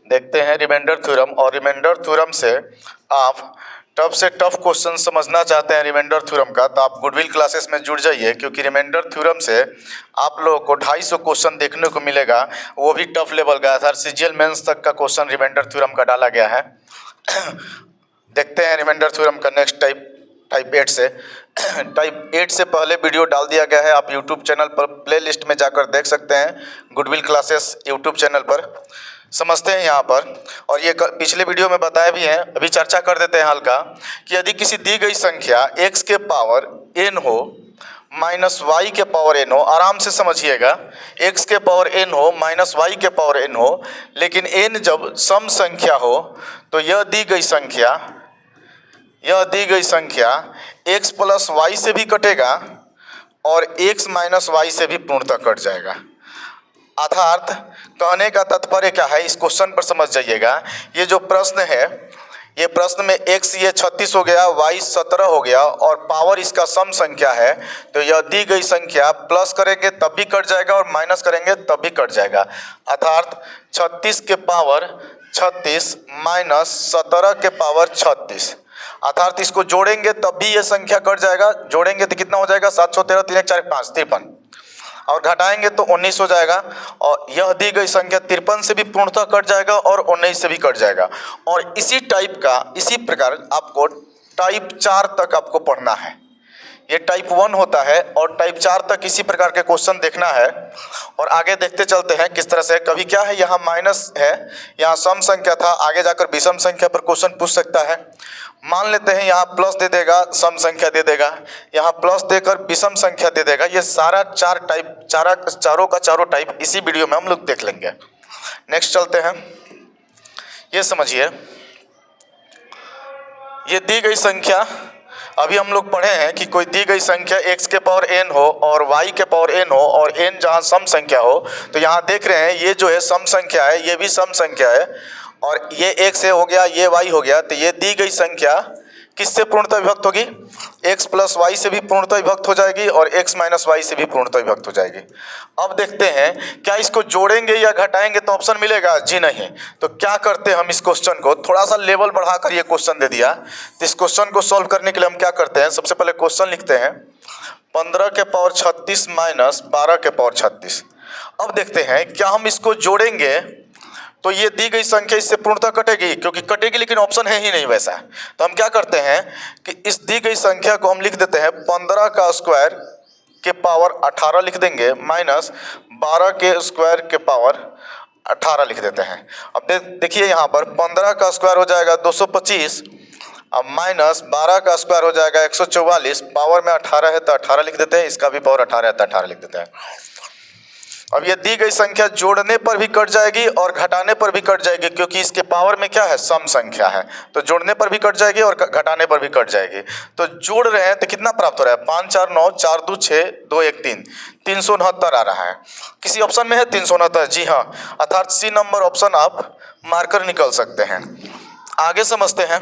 देखते हैं remainder theorem. और रिमाइंडर थ्योरम से आप टफ से टफ क्वेश्चन समझना चाहते हैं रिमाइंडर थ्योरम का, तो आप गुडविल क्लासेस में जुड़ जाइए, क्योंकि रिमाइंडर थ्योरम से आप लोगों को 250 क्वेश्चन देखने को मिलेगा, वो भी टफ लेवल का। सर सीजीएल मेंस तक का क्वेश्चन रिमाइंडर थ्योरम का डाला गया है। देखते हैं रिमाइंडर थ्योरम का नेक्स्ट टाइप 8 से। टाइप 8 से पहले वीडियो डाल दिया गया है, आप यूट्यूब चैनल पर प्लेलिस्ट में जाकर देख सकते हैं, गुडविल क्लासेस यूट्यूब चैनल पर। समझते हैं यहाँ पर, और ये पिछले वीडियो में बताया भी है, अभी चर्चा कर देते हैं हल्का, कि यदि किसी दी गई संख्या x के पावर n हो माइनस वाई के पावर n हो, आराम से समझिएगा, x के पावर n हो माइनस वाई के पावर n हो, लेकिन n जब सम संख्या हो तो यह दी गई संख्या x प्लस वाई से भी कटेगा और x माइनस वाई से भी पूर्णतः कट जाएगा। अर्थात कहने का तात्पर्य क्या है, इस क्वेश्चन पर समझ जाइएगा। ये जो प्रश्न है, ये प्रश्न में x ये 36 हो गया, y 17 हो गया और पावर इसका सम संख्या है, तो यह दी गई संख्या प्लस करेंगे तब भी कट जाएगा और माइनस करेंगे तब भी कट जाएगा। अर्थात 36 के पावर 36 माइनस 17 के पावर 36, अर्थात इसको जोड़ेंगे तब भी ये संख्या कट जाएगा। जोड़ेंगे तो कितना हो जाएगा, 713 3 1 4 5 53, और घटाएंगे तो 19 हो जाएगा। और यह दी गई संख्या 53 से भी पूर्णतः कट जाएगा और 19 से भी कट जाएगा। और इसी प्रकार आपको टाइप 4 तक आपको पढ़ना है। ये टाइप 1 होता है और टाइप 4 तक इसी प्रकार के क्वेश्चन देखना है। और आगे देखते चलते हैं किस तरह से। कभी क्या है, यहाँ माइनस है, यहाँ सम संख्या था, आगे जाकर विषम संख्या पर क्वेश्चन पूछ सकता है। मान लेते हैं यहाँ प्लस दे देगा, सम संख्या दे देगा, यहाँ प्लस देकर विषम संख्या दे देगा। ये सारा चारों का चारों टाइप इसी वीडियो में हम लोग देख लेंगे। नेक्स्ट चलते हैं। ये समझिए, ये दी गई संख्या, अभी हम लोग पढ़े हैं कि कोई दी गई संख्या x के पावर n हो और y के पावर n हो और n जहाँ सम संख्या हो, तो यहाँ देख रहे हैं ये जो है सम संख्या है, ये भी सम संख्या है, और ये x हो गया, ये y हो गया, तो ये दी गई संख्या किससे पूर्णतः विभक्त होगी, x प्लस वाई से भी पूर्णतः विभक्त हो जाएगी और x माइनस वाई से भी पूर्णतः विभक्त हो जाएगी। अब देखते हैं क्या इसको जोड़ेंगे या घटाएंगे तो ऑप्शन मिलेगा, जी नहीं। तो क्या करते हैं हम, इस क्वेश्चन को थोड़ा सा लेवल बढ़ाकर ये क्वेश्चन दे दिया, तो इस क्वेश्चन को सॉल्व करने के लिए हम क्या करते हैं, सबसे पहले क्वेश्चन लिखते हैं 15 के पावर 36 माइनस 12 के पावर 36। अब देखते हैं क्या हम इसको जोड़ेंगे तो ये दी गई संख्या इससे पूर्णतः कटेगी, क्योंकि कटेगी, लेकिन ऑप्शन है ही नहीं वैसा। तो हम क्या करते हैं कि इस दी गई संख्या को हम लिख देते हैं 15 का स्क्वायर के पावर 18 लिख देंगे, माइनस 12 के स्क्वायर के पावर 18 लिख देते हैं। अब देखिए यहाँ पर 15 का स्क्वायर हो जाएगा 225, अब माइनस 12 का स्क्वायर हो जाएगा 144, पावर में 18 है तो 18 लिख देते हैं, इसका भी पावर 18 है तो 18 लिख देते हैं। अब ये दी गई संख्या जोड़ने पर भी कट जाएगी और घटाने पर भी कट जाएगी, क्योंकि इसके पावर में क्या है, सम संख्या है, तो जोड़ने पर भी कट जाएगी और घटाने पर भी कट जाएगी। तो जोड़ रहे हैं तो कितना प्राप्त हो रहा है, 5 4 9 4 2 6 2 1 3, 369 आ रहा है। किसी ऑप्शन में है 369, जी हाँ, अर्थात सी नंबर ऑप्शन आप मार्कर निकल सकते हैं। आगे समझते हैं।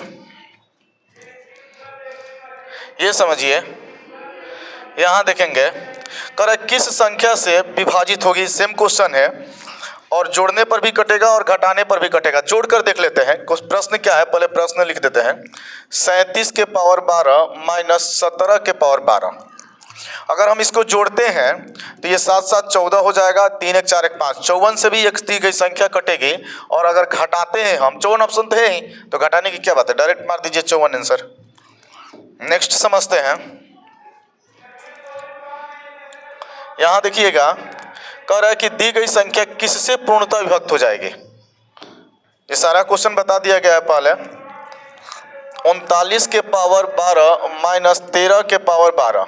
ये समझिए, यहाँ देखेंगे कर किस संख्या से विभाजित होगी, सेम क्वेश्चन है, और जोड़ने पर भी कटेगा और घटाने पर भी कटेगा। जोड़कर देख लेते हैं प्रश्न क्या है, पहले प्रश्न लिख देते हैं 37 के पावर 12 माइनस 17 के पावर 12। अगर हम इसको जोड़ते हैं तो ये 7 7 14 हो जाएगा, 3 1 4 1 5, 54 से भी एक दी गई संख्या कटेगी। और अगर घटाते हैं हम, 54 ऑप्शन तो है ही, तो घटाने की क्या बात है, डायरेक्ट मार दीजिए 54 आंसर। नेक्स्ट समझते हैं। यहाँ देखिएगा, कह रहा है कि दी गई संख्या किससे पूर्णतः विभक्त हो जाएगी। ये सारा क्वेश्चन बता दिया गया है पहले। 39 के पावर 12 माइनस 13 के पावर 12,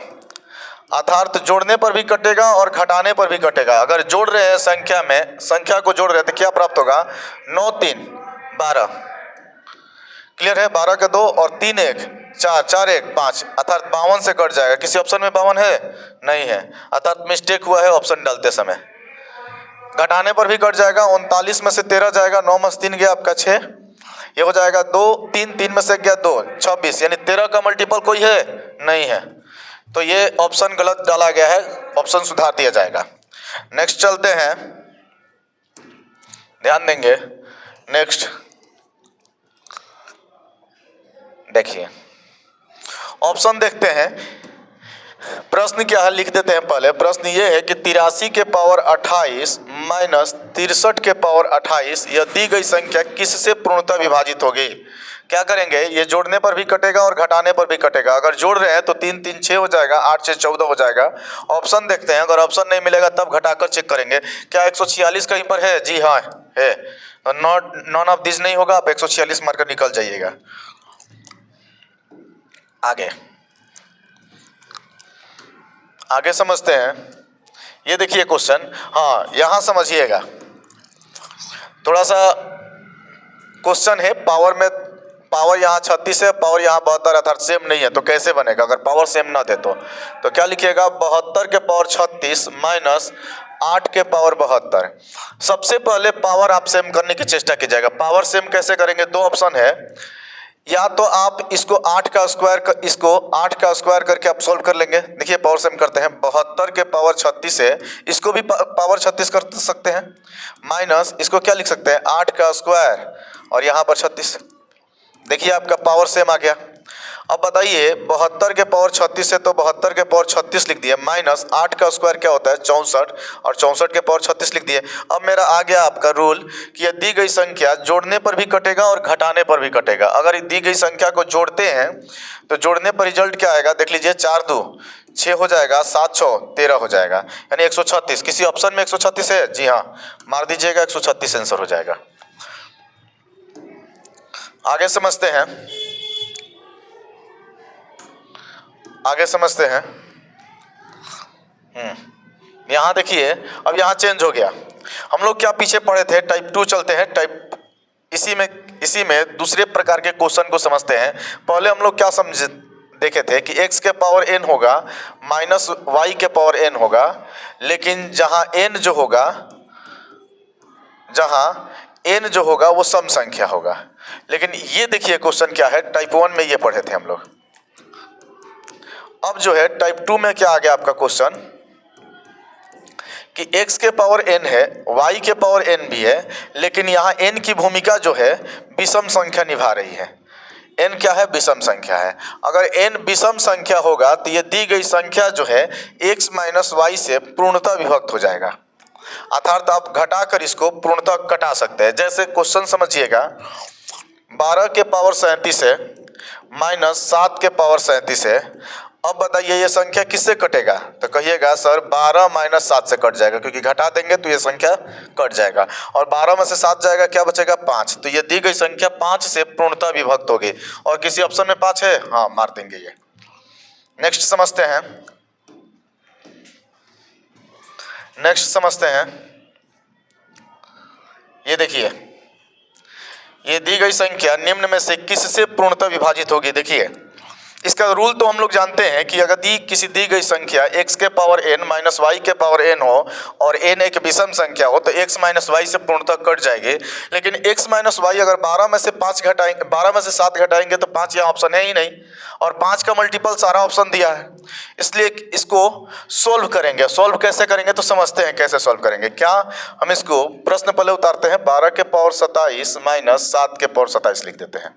अर्थात जोड़ने पर भी कटेगा और घटाने पर भी कटेगा। अगर जोड़ रहे हैं संख्या को जोड़ रहे हैं तो क्या प्राप्त होगा, 9 3 12, क्लियर है, 12 के 2 और 3 1 4 4 1 5, अर्थात 52 से कट जाएगा। किसी ऑप्शन में 52 है, नहीं है, अर्थात मिस्टेक हुआ है ऑप्शन डालते समय। घटाने पर भी कट जाएगा, 39 में से 13 जाएगा, 9 में से 3 गया आपका 6, ये हो जाएगा 2 3 3 में से गया 2 26, यानी 13 का मल्टीपल कोई है, नहीं है, तो ये ऑप्शन गलत डाला गया है, ऑप्शन सुधार दिया जाएगा। नेक्स्ट चलते हैं, ध्यान देंगे। नेक्स्ट देखिए, ऑप्शन देखते हैं। प्रश्न क्या है लिख देते हैं पहले। प्रश्न ये है कि 83 के पावर 28 माइनस 63 के पावर 28 यह दी गई संख्या किससे पूर्णतः विभाजित होगी। क्या करेंगे, ये जोड़ने पर भी कटेगा और घटाने पर भी कटेगा। अगर जोड़ रहे हैं तो 3 3 6 हो जाएगा, 8 6 14 हो जाएगा। ऑप्शन देखते हैं, अगर ऑप्शन नहीं मिलेगा तब घटाकर चेक करेंगे। क्या 146 कहीं पर है? जी हाँ है। नॉट नॉन ऑफ दिस नहीं होगा, आप 146 मारकर निकल जाइएगा। आगे समझते हैं। ये देखिए क्वेश्चन, हाँ यहाँ समझिएगा, थोड़ा सा क्वेश्चन है। पावर में पावर यहाँ 36 है, पावर यहाँ 72 अर्थात सेम नहीं है, तो कैसे बनेगा अगर पावर सेम ना दे तो क्या लिखिएगा, 72 के पावर 36 माइनस 8 के पावर 72। सबसे पहले पावर आप सेम करने की चेष्टा कीजिएगा। पावर सेम कैसे करेंगे, दो ऑप्शन है। या तो आप इसको 8 का स्क्वायर करके आप सोल्व कर लेंगे। देखिए पावर सेम करते हैं, 72 के पावर 36 है, इसको भी पावर 36 कर सकते हैं, माइनस इसको क्या लिख सकते हैं, 8 का स्क्वायर और यहाँ पर 36। देखिए आपका पावर सेम आ गया। अब बताइए 72 के पावर 36 है तो 72 के पावर 36 लिख दिए, माइनस 8 का स्क्वायर क्या होता है 64 और 64 के पावर 36 लिख दिए। अब मेरा आ गया आपका रूल कि यह दी गई संख्या जोड़ने पर भी कटेगा और घटाने पर भी कटेगा। अगर दी गई संख्या को जोड़ते हैं तो जोड़ने पर रिजल्ट क्या आएगा, देख लीजिए, 4 2 6 हो जाएगा, 7 6 13 हो जाएगा, यानी 136। किसी ऑप्शन में 136 है? जी हाँ, मार दीजिएगा, 136 आंसर हो जाएगा। आगे समझते हैं, यहाँ देखिए, अब यहाँ चेंज हो गया। हम लोग क्या पीछे पढ़े थे, टाइप 2 चलते हैं। इसी में दूसरे प्रकार के क्वेश्चन को समझते हैं। पहले हम लोग क्या समझे देखे थे कि x के पावर n होगा माइनस y के पावर n होगा, लेकिन जहाँ n जो होगा वो सम संख्या होगा। लेकिन ये देखिए क्वेश्चन क्या है, टाइप 1 में ये पढ़े थे हम लोग। अब जो है टाइप 2 में क्या आ गया आपका क्वेश्चन कि x के पावर n है, y के पावर n भी है, लेकिन यहाँ n की भूमिका जो है विषम संख्या निभा रही है। n क्या है, विषम संख्या है। अगर n विषम संख्या होगा तो ये दी गई संख्या जो है x माइनस वाई से पूर्णतः विभक्त हो जाएगा, अर्थात आप घटाकर इसको पूर्णतः कटा सकते हैं। जैसे क्वेश्चन समझिएगा, 12 के पावर 37 है माइनस 7 के पावर 37 है। अब बताइए ये संख्या किससे कटेगा, तो कहिएगा सर 12 माइनस 7 से कट जाएगा, क्योंकि घटा देंगे तो ये संख्या कट जाएगा। और 12 में से 7 जाएगा, क्या बचेगा, 5। तो ये दी गई संख्या 5 से पूर्णतः विभक्त होगी। और किसी ऑप्शन में 5 है? हाँ, मार देंगे ये। नेक्स्ट समझते हैं। ये देखिए, ये दी गई संख्या निम्न में से किससे पूर्णतः विभाजित होगी। देखिए इसका रूल तो हम लोग जानते हैं कि अगर किसी दी गई संख्या x के पावर n माइनस वाई के पावर n हो और n एक विषम संख्या हो तो x माइनस वाई से पूर्णतः कट जाएगी। लेकिन x माइनस वाई अगर 12 में से 7 घटाएंगे तो 5 यहाँ ऑप्शन है ही नहीं, और 5 का मल्टीपल सारा ऑप्शन दिया है, इसलिए इसको सोल्व करेंगे। सोल्व कैसे करेंगे तो समझते हैं कैसे सोल्व करेंगे। क्या हम इसको प्रश्न पहले उतारते हैं, 12 के पावर 27 माइनस 7 के पावर 27 लिख देते हैं।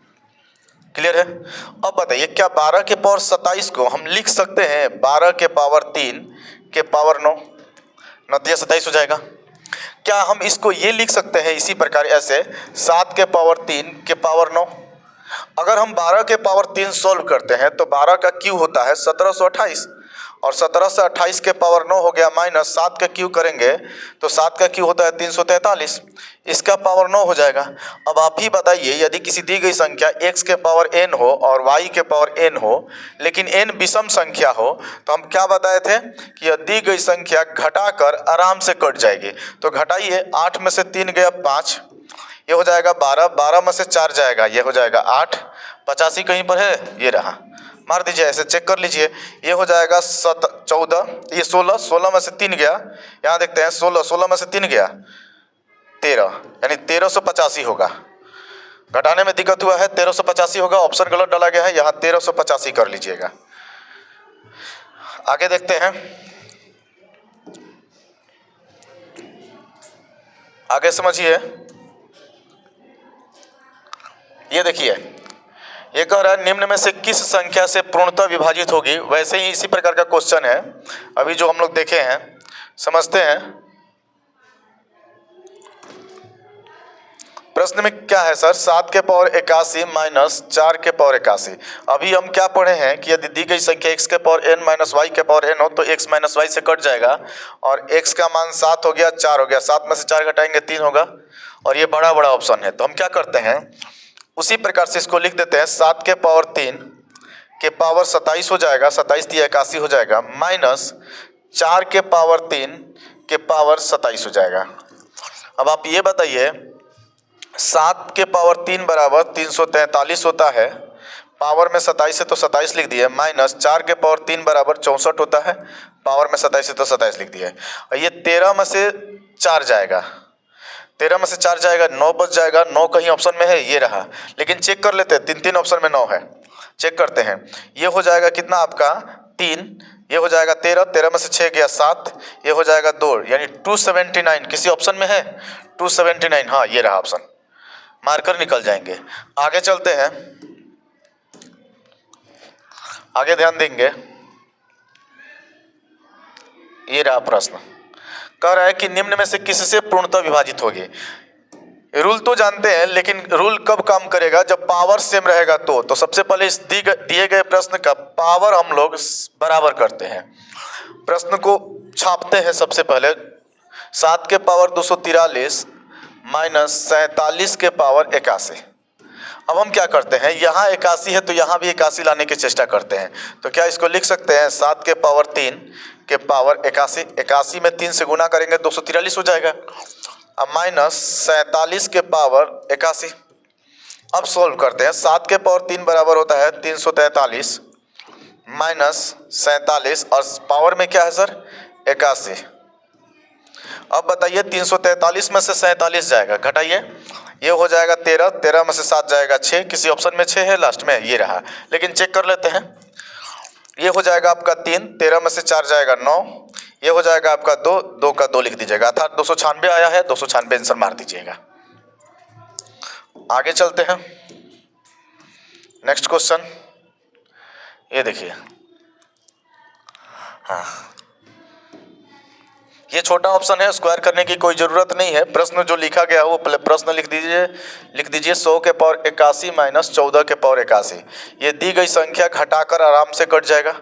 क्लियर है? अब बताइए क्या 12 के पावर 27 को हम लिख सकते हैं 12 के पावर 3 के पावर 9, 27 हो जाएगा। क्या हम इसको ये लिख सकते हैं इसी प्रकार ऐसे 7 के पावर 3 के पावर 9? अगर हम 12 के पावर 3 सोल्व करते हैं तो 12 का क्यू होता है 1728 और 17 से 28 के पावर 9 हो गया, माइनस 7 का क्यू करेंगे तो 7 का क्यू होता है 343, इसका पावर 9 हो जाएगा। अब आप ही बताइए, यदि किसी दी गई संख्या x के पावर n हो और y के पावर n हो, लेकिन n विषम संख्या हो, तो हम क्या बताए थे कि यह दी गई संख्या घटाकर आराम से कट जाएगी। तो घटाइए, 8 में से 3 गया 5, ये हो जाएगा 12, 12 में से 4 जाएगा, ये हो जाएगा 8, 85 कहीं पर है, ये रहा, मार दीजिए, ऐसे चेक कर लीजिए। ये हो जाएगा 14, ये 16, 16 में से 3 गया, यहाँ देखते हैं 16, 16 में से 3 गया 13, यानी 1385 होगा। घटाने में दिक्कत हुआ है, 1385 होगा, ऑप्शन गलत डाला गया है, यहाँ 1385 कर लीजिएगा। आगे देखते हैं, आगे समझिए। ये देखिए, ये कह रहा है निम्न में से किस संख्या से पूर्णतः विभाजित होगी। वैसे ही इसी प्रकार का क्वेश्चन है अभी जो हम लोग देखे हैं, समझते हैं। प्रश्न में क्या है सर, 7 के पावर 81 माइनस 4 के पावर 81। अभी हम क्या पढ़े हैं कि यदि दी गई संख्या x के पावर n माइनस वाई के पावर n हो तो x माइनस वाई से कट जाएगा और x का मान 7 हो गया, 4 हो गया, 7 में से 4 घटाएंगे 3 होगा और ये बड़ा बड़ा ऑप्शन है। तो हम क्या करते हैं, उसी प्रकार से इसको लिख देते हैं, 7 के पावर 3 के पावर 27 हो जाएगा, 27 3 81 हो जाएगा, माइनस 4 के पावर 3 के पावर 27 हो जाएगा। अब आप ये बताइए, 7 के पावर 3 बराबर 343 होता है, पावर में 27 है तो 27 लिख दिए, माइनस 4 के पावर 3 बराबर 64 होता है, पावर में 27 है तो 27 लिख दिए। और ये 13 में से 4 जाएगा, 13 में से 4 जाएगा, 9 बच जाएगा। 9 कहीं ऑप्शन में है, ये रहा, लेकिन चेक कर लेते हैं, 3 ऑप्शन में 9 है, चेक करते हैं। ये हो जाएगा कितना आपका 3, ये हो जाएगा 13, 13 में से 6 गया 7, ये हो जाएगा 2, यानी 279 किसी ऑप्शन में है, 279, हाँ ये रहा ऑप्शन, मार्कर निकल जाएंगे। आगे चलते हैं, आगे ध्यान देंगे। ये रहा प्रश्न, कह रहा है कि निम्न में से किससे पूर्णतः विभाजित होगी। रूल तो जानते हैं, लेकिन रूल कब काम करेगा, जब पावर सेम रहेगा तो सबसे पहले इस दिए गए प्रश्न का पावर हम लोग बराबर करते हैं, प्रश्न को छापते हैं। सबसे पहले 7 के पावर 243 माइनस 47 के पावर 81। अब हम क्या करते हैं, यहाँ 81 है तो यहाँ भी 81 लाने की चेष्टा करते हैं। तो क्या इसको लिख सकते हैं, 7 के पावर 3 के पावर 81, 81 में 3 से गुना करेंगे 243 हो जाएगा, अब माइनस 47 के पावर 81। अब सॉल्व करते हैं, 7 के पावर 3 बराबर होता है 343 माइनस 47 और पावर में क्या है सर 81। अब बताइए 343 में से 47 जाएगा, घटाइए, ये हो जाएगा 13, 13 में से 7 जाएगा 6, किसी ऑप्शन में 6 है लास्ट में, ये रहा, लेकिन चेक कर लेते हैं। ये हो जाएगा आपका 3, 13 में से 4 जाएगा 9, ये हो जाएगा आपका 2, 2 का 2 लिख दीजिएगा, अर्थात 296 आया है, 296 आंसर मार दीजिएगा। आगे चलते हैं, नेक्स्ट क्वेश्चन, ये देखिए, हाँ ये छोटा ऑप्शन है, स्क्वायर करने की कोई ज़रूरत नहीं है। प्रश्न जो लिखा गया है वो प्रश्न लिख दीजिए 100 के पावर 81 माइनस 14 के पावर 81। ये दी गई संख्या घटाकर आराम से कट जाएगा,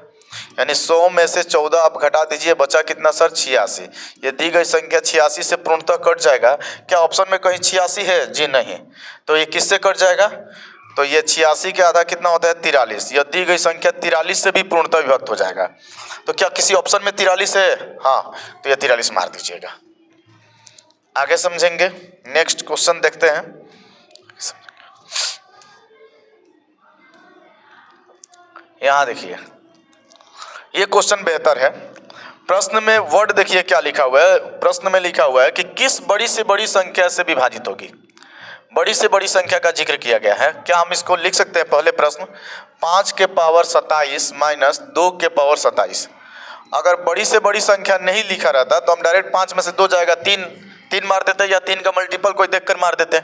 यानी 100 में से 14 आप घटा दीजिए, बचा कितना सर 86। ये दी गई संख्या 86 से पूर्णतः कट जाएगा। क्या ऑप्शन में कहीं 86 है, जी नहीं, तो ये किससे कट जाएगा, तो ये 86 के आधा कितना होता है 43। यह दी गई संख्या 43 से भी पूर्णतः विभक्त हो जाएगा। तो क्या किसी ऑप्शन में 43 है, हाँ, तो ये 43 मार दीजिएगा। आगे समझेंगे, नेक्स्ट क्वेश्चन देखते हैं। यहां देखिए, ये क्वेश्चन बेहतर है। प्रश्न में वर्ड देखिए क्या लिखा हुआ है, प्रश्न में लिखा हुआ है कि किस बड़ी से बड़ी संख्या से विभाजित होगी। बड़ी से बड़ी संख्या का जिक्र किया गया है। क्या हम इसको लिख सकते हैं, पहले प्रश्न 5 के पावर 27 माइनस 2 के पावर 27। अगर बड़ी से बड़ी संख्या नहीं लिखा रहता तो हम डायरेक्ट 5 में से 2 जाएगा 3 मार देते, या 3 का मल्टीपल कोई देखकर मार देते,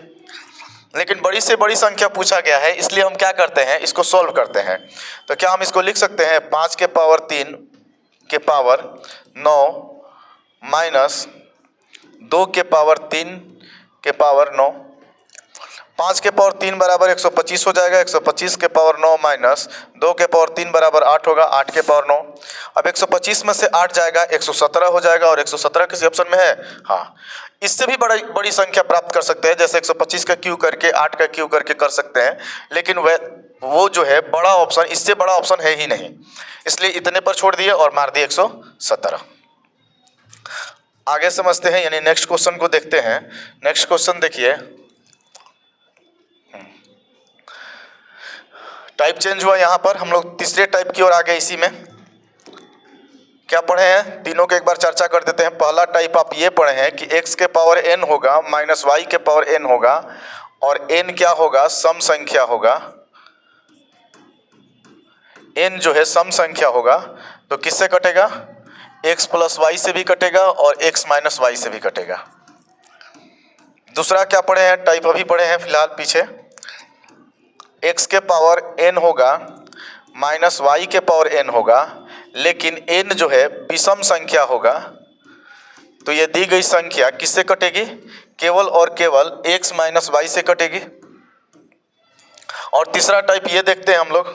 लेकिन बड़ी से बड़ी संख्या पूछा गया है, इसलिए हम क्या करते हैं, इसको सॉल्व करते हैं। तो क्या हम इसको लिख सकते हैं, 5 के पावर 3 के पावर 9 माइनस 2 के पावर 3 के पावर 9। 5 के पावर 3 बराबर 125 हो जाएगा, 125 के पावर 9 माइनस 2 के पावर 3 बराबर 8 होगा, 8 के पावर 9। अब 125 में से 8 जाएगा 117 हो जाएगा, और 117 किसी ऑप्शन में है, हाँ। इससे भी बड़ी संख्या प्राप्त कर सकते हैं, जैसे 125 का क्यू करके 8 का क्यू करके कर सकते हैं, लेकिन वो जो है बड़ा ऑप्शन, इससे बड़ा ऑप्शन है ही नहीं, इसलिए इतने पर छोड़ दिए और मार दिए 117। आगे समझते हैं, यानी नेक्स्ट क्वेश्चन को देखते हैं। नेक्स्ट क्वेश्चन देखिए, टाइप चेंज हुआ, यहाँ पर हम लोग तीसरे टाइप की ओर आ गए। इसी में क्या पढ़े हैं, तीनों के एक बार चर्चा कर देते हैं। पहला टाइप आप ये पढ़े हैं कि x के पावर n होगा माइनस y के पावर n होगा, और n क्या होगा, सम संख्या होगा। n जो है सम संख्या होगा, तो किससे कटेगा, x प्लस वाई से भी कटेगा और x माइनस वाई से भी कटेगा। दूसरा क्या पढ़े हैं, टाइप अभी पढ़े हैं फिलहाल पीछे, x के पावर n होगा माइनस y के पावर n होगा, लेकिन n जो है विषम संख्या होगा, तो ये दी गई संख्या किससे कटेगी? केवल और केवल x माइनस वाई से कटेगी। और तीसरा टाइप ये देखते हैं हम लोग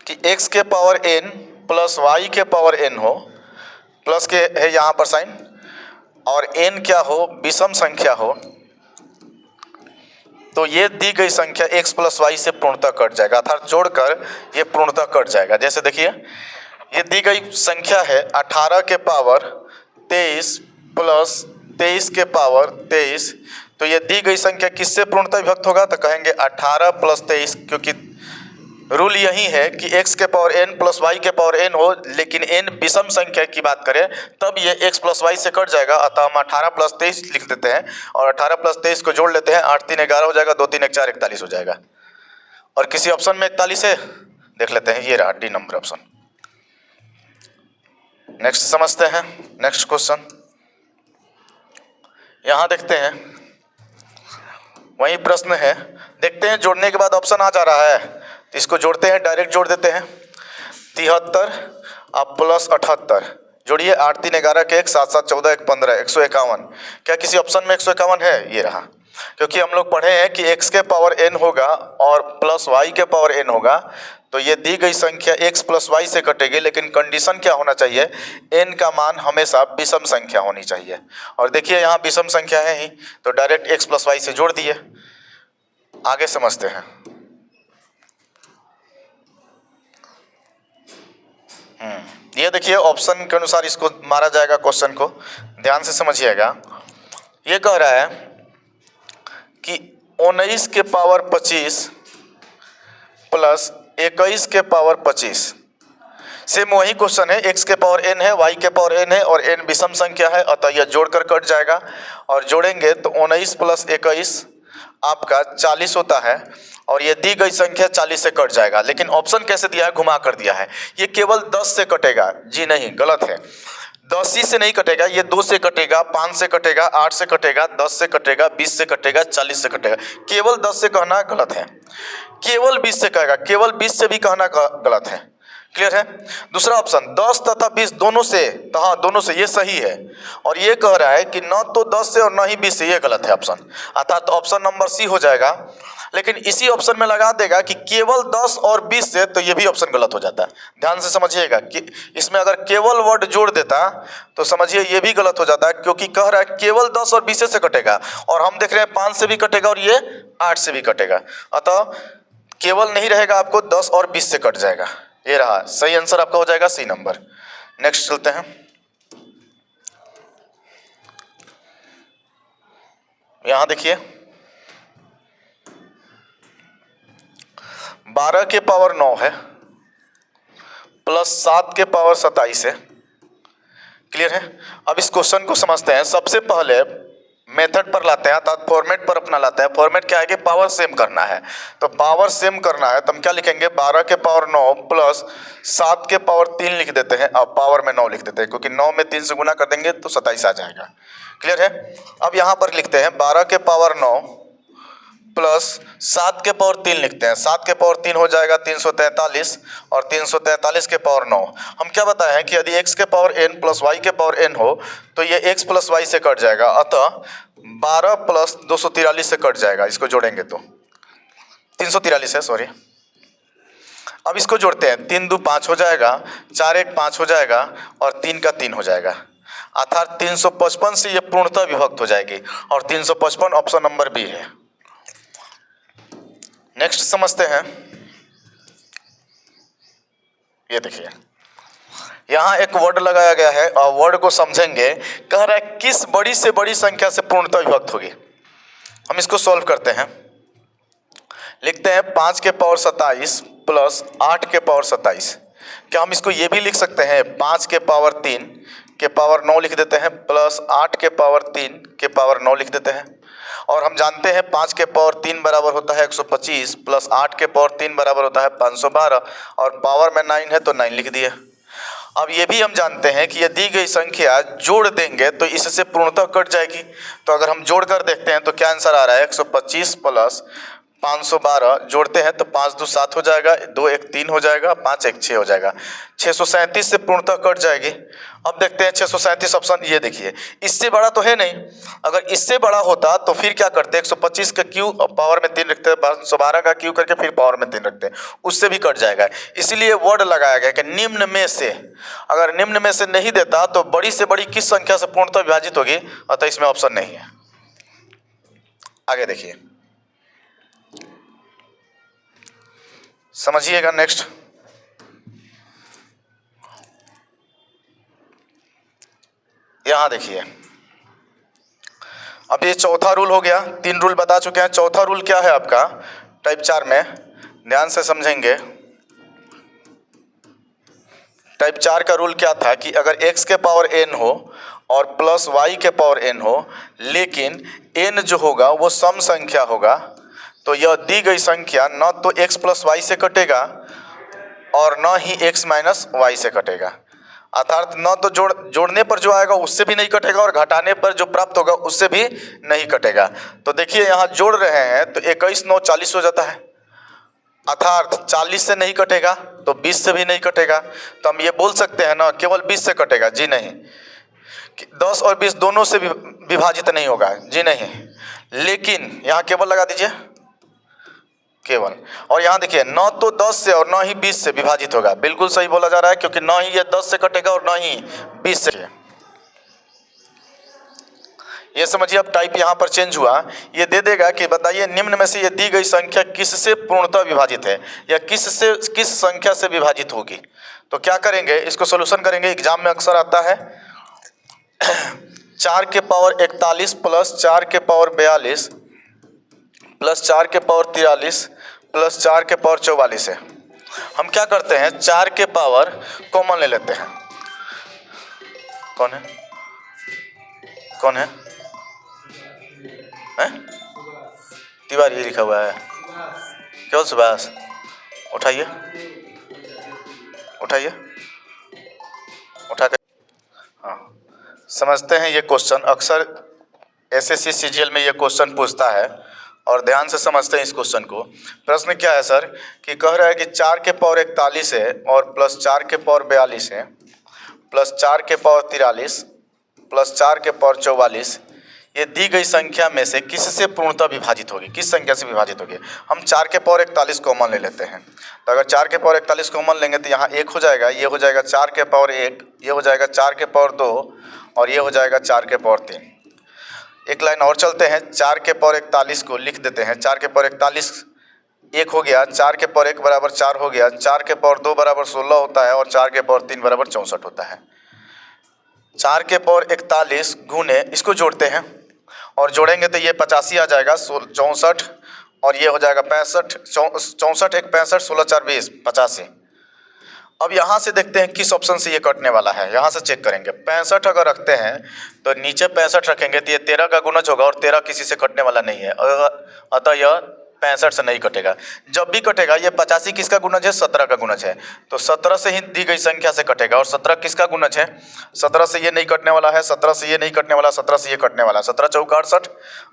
कि x के पावर n प्लस y के पावर n हो, प्लस के है यहाँ पर साइन, और n क्या हो? विषम संख्या हो, तो ये दी गई संख्या x प्लस वाई से पूर्णतः कट जाएगा, अर्थात जोड़कर ये पूर्णतः कट जाएगा। जैसे देखिए ये दी गई संख्या है 18 के पावर 23 प्लस 23 के पावर 23, तो ये दी गई संख्या किससे पूर्णतः विभक्त होगा? तो कहेंगे 18 प्लस 23, क्योंकि रूल यही है कि x के पावर n प्लस वाई के पावर n हो, लेकिन n विषम संख्या की बात करें तब ये x प्लस वाई से कट जाएगा। अतः हम 18 प्लस 23 लिख देते हैं और 18 प्लस 23 को जोड़ लेते हैं, 8 3 11 हो जाएगा, 2 3 1 4 41 हो जाएगा। और किसी ऑप्शन में 41 है, देख लेते हैं, ये रहा डी नंबर ऑप्शन। नेक्स्ट समझते हैं, नेक्स्ट क्वेश्चन यहाँ देखते हैं, वही प्रश्न है, देखते हैं जोड़ने के बाद ऑप्शन आ जा रहा है तो इसको जोड़ते हैं, डायरेक्ट जोड़ देते हैं। 73 अब प्लस 78 जोड़िए, 8 3 11 के 1 7 7 14 1 15 151। क्या किसी ऑप्शन में 151 है? ये रहा, क्योंकि हम लोग पढ़े हैं कि x के पावर n होगा और प्लस y के पावर n होगा, तो ये दी गई संख्या x प्लस वाई से कटेगी, लेकिन कंडीशन क्या होना चाहिए? n का मान हमेशा विषम संख्या होनी चाहिए। और देखिए यहाँ विषम संख्या है ही, तो डायरेक्ट x प्लस वाई से जोड़ दिए। आगे समझते हैं। ये देखिए ऑप्शन के अनुसार इसको मारा जाएगा, क्वेश्चन को ध्यान से समझिएगा। ये कह रहा है कि 19 के पावर 25 प्लस 21 के पावर 25, सेम वही क्वेश्चन है, x के पावर n है, y के पावर n है और n विषम संख्या है, अतः यह जोड़कर कट जाएगा। और जोड़ेंगे तो 19 प्लस 21 आपका 40 होता है, और ये दी गई संख्या 40 से कट जाएगा। लेकिन ऑप्शन कैसे दिया है? घुमा कर दिया है, ये केवल 10 से कटेगा। जी नहीं, गलत है, 10 ही से नहीं कटेगा, ये 2 से कटेगा, 5 से कटेगा, 8 से कटेगा, 10 से कटेगा, 20 से कटेगा, 40 से कटेगा। केवल 10 से कहना गलत है, केवल 20 से कहेगा, केवल 20 से भी कहना गलत है। क्लियर है? दूसरा ऑप्शन 10 तथा 20 दोनों से, तो हाँ दोनों से, ये सही है। और ये कह रहा है कि न तो 10 से और न ही 20 से, ये गलत है ऑप्शन, अर्थात ऑप्शन नंबर सी हो जाएगा। लेकिन इसी ऑप्शन में लगा देगा कि केवल 10 और 20 से, तो ये भी ऑप्शन गलत हो जाता है। ध्यान से समझिएगा कि इसमें अगर केवल वर्ड जोड़ देता तो समझिए ये भी गलत हो जाता है, क्योंकि कह रहा है केवल 10 और 20 से कटेगा, और हम देख रहे हैं 5 से भी कटेगा और ये 8 से भी कटेगा, अतः केवल नहीं रहेगा, आपको 10 और 20 से कट जाएगा। ये रहा सही आंसर, आपका हो जाएगा सी नंबर। नेक्स्ट चलते हैं। यहां देखिए 12 के पावर 9 है प्लस 7 के पावर 27 है। क्लियर है? अब इस क्वेश्चन को समझते हैं। सबसे पहले मेथड पर लाते हैं, अर्थात फॉर्मेट पर अपना लाते हैं। फॉर्मेट क्या है कि पावर सेम करना है, तो पावर सेम करना है तो हम क्या लिखेंगे? 12 के पावर 9 प्लस 7 के पावर 3 लिख देते हैं, अब पावर में 9 लिख देते हैं, क्योंकि 9 में 3 से गुना कर देंगे तो 27 आ जाएगा। क्लियर है? अब यहाँ पर लिखते हैं 12 के पावर 9 प्लस 7 के पावर 3 लिखते हैं। 7 के पावर 3 हो जाएगा 343, और 343 के पावर 9। हम क्या बताए हैं कि यदि x के पावर n प्लस y के पावर n हो तो ये x प्लस वाई से कट जाएगा, अतः 12 प्लस 243 से कट जाएगा। इसको जोड़ेंगे तो 343 है, सॉरी। अब इसको जोड़ते हैं, 3 2 5 हो जाएगा, 4 1 5 हो जाएगा, और 3 का 3 हो जाएगा, अर्थात 355 से ये पूर्णतः विभक्त हो जाएगी, और 355 ऑप्शन नंबर बी है। नेक्स्ट समझते हैं। ये देखिए यहां एक वर्ड लगाया गया है और वर्ड को समझेंगे। कह रहा है किस बड़ी से बड़ी संख्या से पूर्णतः विभक्त होगी। हम इसको सॉल्व करते हैं, लिखते हैं 5 के पावर 27 प्लस 8 के पावर 27। क्या हम इसको ये भी लिख सकते हैं? 5 के पावर 3 के पावर 9 लिख देते हैं, प्लस 8 के पावर 3 के पावर 9 लिख देते हैं। और हम जानते हैं 5 के पावर 3 बराबर होता है 125, प्लस 8 के पावर 3 बराबर होता है 512, और पावर में 9 है तो 9 लिख दिए। अब ये भी हम जानते हैं कि ये दी गई संख्या जोड़ देंगे तो इससे पूर्णतः कट जाएगी। तो अगर हम जोड़ कर देखते हैं तो क्या आंसर आ रहा है? 125 प्लस 512 जोड़ते हैं तो 5 2 7 हो जाएगा, 2 1 3 हो जाएगा, 5 1 6 हो जाएगा। 637 से पूर्णतः कट जाएगी। अब देखते हैं 637 ऑप्शन, ये देखिए इससे बड़ा तो है नहीं। अगर इससे बड़ा होता तो फिर क्या करते, 125 का क्यू पावर में 3 रखते हैं, 112 का क्यू करके फिर पावर में 3 रखते हैं, उससे भी कट जाएगा। इसीलिए वर्ड लगाया गया कि निम्न में से। अगर निम्न में से नहीं देता तो बड़ी से बड़ी किस संख्या से पूर्णतः विभाजित होगी, अतः इसमें ऑप्शन नहीं है। आगे देखिए, समझिएगा। नेक्स्ट, यहां देखिए, अब ये चौथा रूल हो गया। 3 रूल बता चुके हैं। चौथा रूल क्या है आपका टाइप 4 में, ध्यान से समझेंगे। टाइप 4 का रूल क्या था कि अगर x के पावर n हो और प्लस y के पावर n हो, लेकिन n जो होगा वो सम संख्या होगा, तो यह दी गई संख्या न तो x प्लस वाई से कटेगा और न ही x माइनस वाई से कटेगा। अर्थात न तो जोड़ने पर जो आएगा उससे भी नहीं कटेगा और घटाने पर जो प्राप्त होगा उससे भी नहीं कटेगा। तो देखिए यहाँ जोड़ रहे हैं तो 21 9 40 हो जाता है, अर्थात 40 से नहीं कटेगा तो 20 से भी नहीं कटेगा। तो हम ये बोल सकते हैं ना केवल 20 से कटेगा, जी नहीं। 10 और 20 दोनों से विभाजित नहीं होगा, जी नहीं। लेकिन यहाँ केवल लगा दीजिए, केवल। और यहाँ देखिए न तो 10 से और न ही 20 से विभाजित होगा, बिल्कुल सही बोला जा रहा है, क्योंकि न ही ये 10 से कटेगा और न ही 20 से। ये समझिए अब टाइप यहाँ पर चेंज हुआ। ये दे देगा कि बताइए निम्न में से ये दी गई संख्या किससे पूर्णतः विभाजित है या किस संख्या से विभाजित होगी। तो क्या करेंगे, इसको सोल्यूशन करेंगे। एग्जाम में अक्सर आता है 4 के पावर 41 प्लस 4 के पावर 42 प्लस 4 के पावर 43 प्लस 4 के पावर 44 है। हम क्या करते हैं, 4 के पावर कॉमन ले लेते हैं। कौन है, कौन है, तिवारी लिखा हुआ है, केवल सुभाष। उठाइए, उठाइए, उठा कर। हाँ, समझते हैं ये क्वेश्चन। अक्सर एसएससी सीजीएल में ये क्वेश्चन पूछता है और ध्यान से समझते हैं इस क्वेश्चन को। प्रश्न क्या है सर कि कह रहा है कि 4 के पावर 41 है और प्लस 4 के पावर 42 है प्लस 4 के पावर 43 प्लस 4 के पावर 44, ये दी गई संख्या में से किससे पूर्णतः विभाजित होगी, किस संख्या से विभाजित होगी। हम 4 के पावर 41 कॉमन ले लेते हैं। तो अगर 4 के पावर 41 कॉमन लेंगे तो यहाँ 1 हो जाएगा, ये हो जाएगा 4 के पावर 1, ये हो जाएगा 4 के पावर 2 और ये हो जाएगा 4 के पावर 3। एक लाइन और चलते हैं, 4 के पावर 41 को लिख देते हैं। 4 के पावर 41 1 हो गया, 4 के पावर 1 बराबर 4 हो गया, 4 के पावर 2 बराबर 16 होता है और 4 के पावर 3 बराबर 64 होता है। 4 के पावर 41 गुने, इसको जोड़ते हैं और जोड़ेंगे तो ये 85 आ जाएगा, 64 और ये हो जाएगा 65, 64 1 65, 16 4 20 85। अब यहाँ से देखते हैं किस ऑप्शन से ये कटने वाला है, यहाँ से चेक करेंगे। 65 अगर रखते हैं तो नीचे 65 रखेंगे तो ये 13 का गुणज होगा और 13 किसी से कटने वाला नहीं है, अतः यह 65 से नहीं कटेगा। जब भी कटेगा ये 85 किसका गुणज है, 17 का गुणज है, तो 17 से ही दी गई संख्या से कटेगा। और 17 किसका गुणज है, 17 से ये नहीं कटने वाला है, 17 से ये नहीं कटने वाला, 17 से ये कटने वाला है, 17 चौका 68।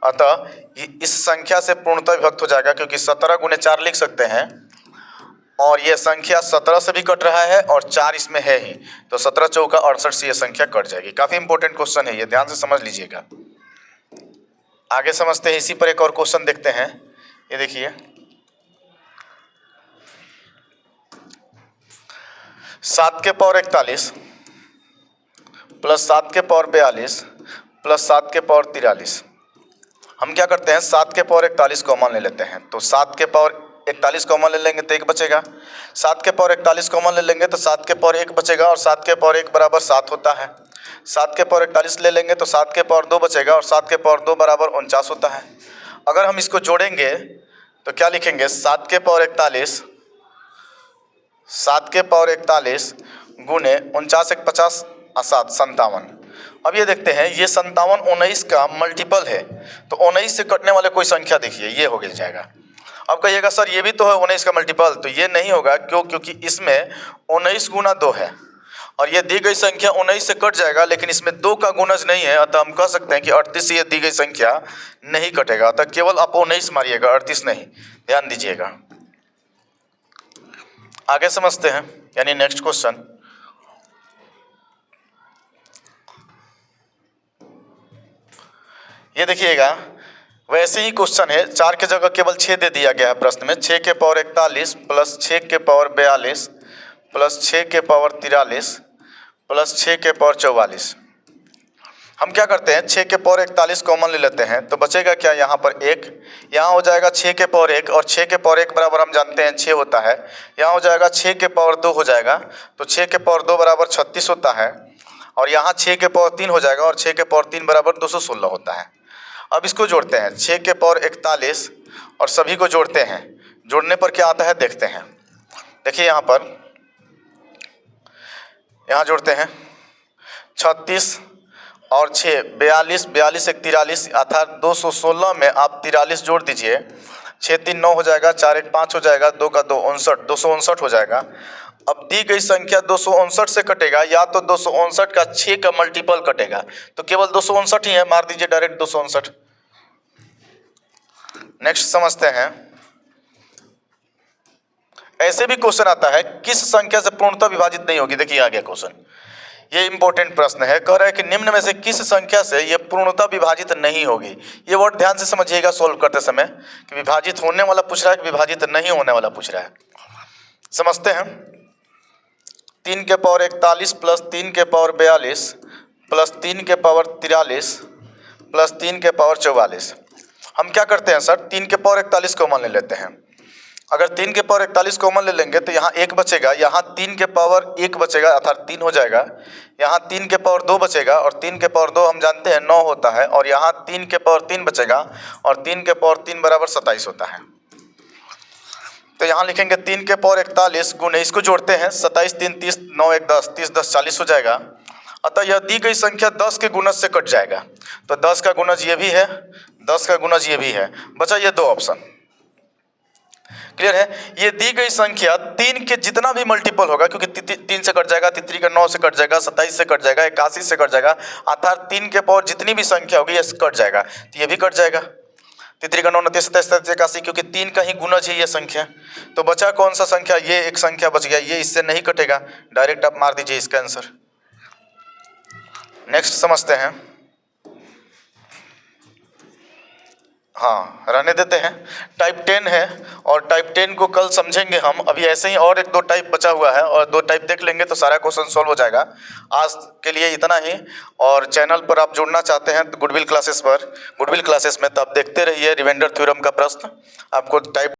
अतः इस संख्या से पूर्णतः विभक्त हो जाएगा, क्योंकि 17 गुणे 4 लिख सकते हैं और ये संख्या 17 से भी कट रहा है और 4 इसमें है ही, तो 17 चौका 68 से ये संख्या कट जाएगी। काफ़ी इंपॉर्टेंट क्वेश्चन है ये, ध्यान से समझ लीजिएगा। आगे समझते हैं, इसी पर एक और क्वेश्चन देखते हैं। ये देखिए, 7 के पावर 41 प्लस 7 के पावर 42 प्लस 7 के पावर 43। हम क्या करते हैं, 7 के पावर 41 कॉमन ले लेते हैं। तो 7 के पावर 41 कॉमन ले लेंगे तो 1 बचेगा, 7 के पावर 41 कॉमन ले लेंगे तो 7 के पावर 1 बचेगा और 7 के पावर 1 बराबर 7 होता है। 7 के पावर 41 ले लेंगे तो 7 के पावर 2 बचेगा और 7 के पावर 2 बराबर 49 होता है। अगर हम इसको जोड़ेंगे तो क्या लिखेंगे, 7 के पावर 41, 7 के पावर 41 गुने 49 1 50 7 57। अब ये देखते हैं, ये 57 19 का मल्टीपल है, तो 19 से कटने वाले कोई संख्या देखिए, ये हो गया जाएगा। अब कहिएगा सर ये भी तो है 19 का मल्टीपल, तो ये नहीं होगा, क्योंकि इसमें 19 गुना 2 है और ये दी गई संख्या 19 से कट जाएगा, लेकिन इसमें 2 का गुणज नहीं है, अतः हम कह सकते हैं कि 38 से ये दी गई संख्या नहीं कटेगा। अतः केवल आप 19 मारिएगा, 38 नहीं, ध्यान दीजिएगा। आगे समझते हैं, यानी नेक्स्ट क्वेश्चन। ये देखिएगा, वैसे ही क्वेश्चन है, 4 की जगह केवल 6 दे दिया गया है प्रश्न में। 6 के पावर 41 प्लस 6 के पावर 42 प्लस 6 के पावर 43 प्लस 6 के पावर 44। हम क्या करते हैं, 6 के पावर 41 कॉमन ले लेते हैं, तो बचेगा क्या, यहाँ पर 1, यहाँ हो जाएगा 6 के पावर 1, और 6 के पावर 1 बराबर हम जानते हैं 6 होता है। यहाँ हो जाएगा 6 के पावर 2 हो जाएगा, तो 6 के पावर 2 बराबर 36 होता है। और यहाँ 6 के पावर 3 हो जाएगा, और 6 के पावर 3 बराबर 216 होता है। अब इसको जोड़ते हैं, 6 के पावर 41 और सभी को जोड़ते हैं। जोड़ने पर क्या आता है देखते हैं। देखिए यहाँ पर, यहाँ जोड़ते हैं 36 और 6 42, 42 एक 43, अर्थात 216 में आप 43 जोड़ दीजिए। 6 3 9 हो जाएगा, 4 1 5 हो जाएगा, 2 का 2 59, 259 हो जाएगा। अब दी गई संख्या 259 से कटेगा, या तो 259 का 6 का मल्टीपल कटेगा, तो केवल 259 ही है, मार दीजिए डायरेक्ट 259। नेक्स्ट समझते हैं। ऐसे भी क्वेश्चन आता है, किस संख्या से पूर्णतः विभाजित नहीं होगी। देखिए आ गया क्वेश्चन, ये इंपॉर्टेंट प्रश्न है। कह रहा है कि निम्न में से किस संख्या से ये पूर्णतः विभाजित नहीं होगी। ये वर्ड ध्यान से समझिएगा सोल्व करते समय, कि विभाजित होने वाला पूछ रहा है कि विभाजित नहीं होने वाला पूछ रहा है। समझते हैं। 3 के पावर 41 प्लस 3 के पावर 42 प्लस 3 के पावर 43 प्लस 3 के पावर 44। हम क्या करते हैं सर, 3 के पावर 41 कॉमन ले लेते हैं। अगर 3 के पावर 41 कॉमन ले लेंगे तो यहाँ 1 बचेगा, यहाँ 3 के पावर 1 बचेगा, अर्थात 3 हो जाएगा। यहाँ 3 के पावर 2 बचेगा, और 3 के पावर 2 हम जानते हैं 9 होता है। और यहाँ 3 के पावर 3 बचेगा, और 3 के पावर 3 बराबर 27 होता है। तो यहाँ लिखेंगे 3 के पावर 41 गुणे, इसको जोड़ते हैं, 27 3 30, 9 1 10, 30 10 40 हो जाएगा। अतः यह दी गई संख्या 10 के गुणज से कट जाएगा। तो 10 का गुणज ये भी है, 10 का गुणज ये भी है, बचा ये 2 ऑप्शन। क्लियर है। ये दी गई संख्या 3 के जितना भी मल्टीपल होगा, क्योंकि 3 से कट जाएगा, 3 का 9 से कट जाएगा, 27 से कट जाएगा, 81 से कट जाएगा, अर्थात 3 के पावर जितनी भी संख्या होगी ये कट जाएगा, तो ये भी कट जाएगा। 3 का 9 29 27 81, क्योंकि 3 का ही गुणज है ये संख्या। तो बचा कौन सा संख्या, ये एक संख्या बच गया, ये इससे नहीं कटेगा, डायरेक्ट आप मार दीजिए इसका आंसर। नेक्स्ट समझते हैं। हाँ, रहने देते हैं। टाइप 10 है, और टाइप 10 को कल समझेंगे हम। अभी ऐसे ही और 1 2 टाइप बचा हुआ है, और 2 टाइप देख लेंगे तो सारा क्वेश्चन सॉल्व हो जाएगा। आज के लिए इतना ही। और चैनल पर आप जुड़ना चाहते हैं तो गुडविल क्लासेस में, तो आप देखते रहिए रिमाइंडर थ्योरम का प्रश्न। आपको टाइप